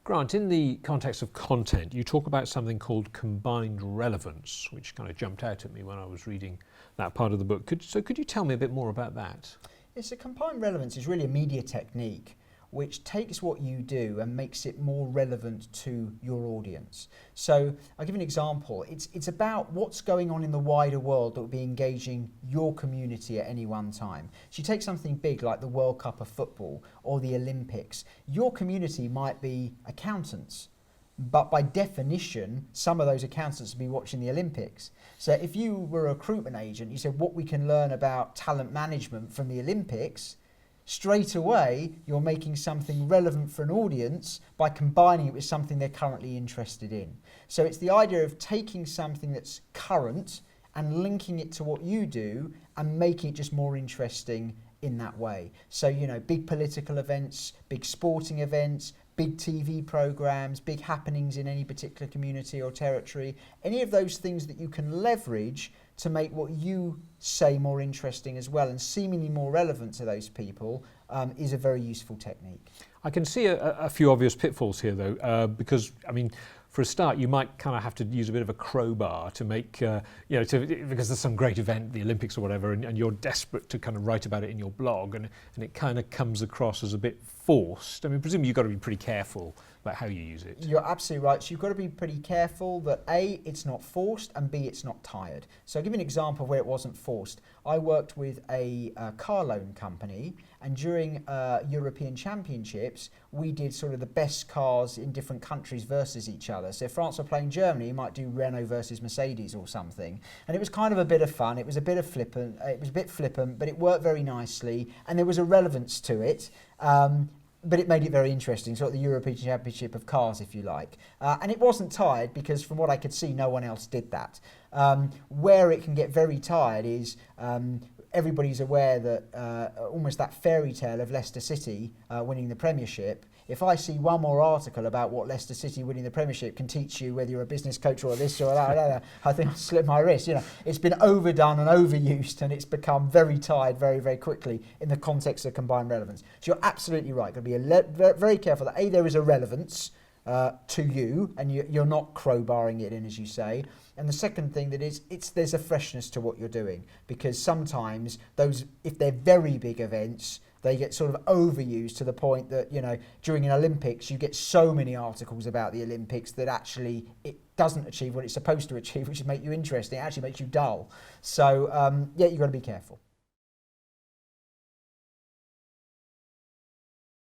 Grant, in the context of content, you talk about something called combined relevance, which kind of jumped out at me when I was reading that part of the book. Could you tell me a bit more about that? Yes, so combined relevance is really a media technique which takes what you do and makes it more relevant to your audience. So I'll give you an example. It's about what's going on in the wider world that will be engaging your community at any one time. So you take something big like the World Cup of football or the Olympics. Your community might be accountants, but by definition, some of those accountants will be watching the Olympics. So if you were a recruitment agent, you said what we can learn about talent management from the Olympics, straight away you're making something relevant for an audience by combining it with something they're currently interested in. So it's the idea of taking something that's current and linking it to what you do and making it just more interesting in that way. So, you know, big political events, big sporting events, big TV programs, big happenings in any particular community or territory, any of those things that you can leverage to make what you say more interesting as well and seemingly more relevant to those people is a very useful technique. I can see a few obvious pitfalls here though, because, I mean, for a start, you might kind of have to use a bit of a crowbar to make, because there's some great event, the Olympics or whatever, and you're desperate to kind of write about it in your blog, and it kind of comes across as a bit forced. I mean, presumably you've got to be pretty careful about how you use it. You're absolutely right. So you've got to be pretty careful that A, it's not forced, and B, it's not tired. So I'll give you an example of where it wasn't forced. I worked with a car loan company, and during European Championships, we did sort of the best cars in different countries versus each other. So if France were playing Germany, you might do Renault versus Mercedes or something. And it was kind of a bit of fun. It was a bit flippant, but it worked very nicely, and there was a relevance to it. But it made it very interesting, sort of the European Championship of cars, if you like. And it wasn't tired because from what I could see, no one else did that. Where it can get very tired is everybody's aware that almost that fairy tale of Leicester City winning the Premiership. If I see one more article about what Leicester City winning the Premiership can teach you, whether you're a business coach or this or that, I think I'll slip my wrist. You know, it's been overdone and overused, and it's become very tired very, very quickly in the context of combined relevance. So you're absolutely right. Got to be very careful that A, there is a relevance to you, and you're not crowbarring it in, as you say. And the second thing that is, there's a freshness to what you're doing, because sometimes those, if they're very big events, they get sort of overused to the point that, you know, during an Olympics, you get so many articles about the Olympics that actually it doesn't achieve what it's supposed to achieve, which is make you interesting. It actually makes you dull. So, yeah, you've got to be careful.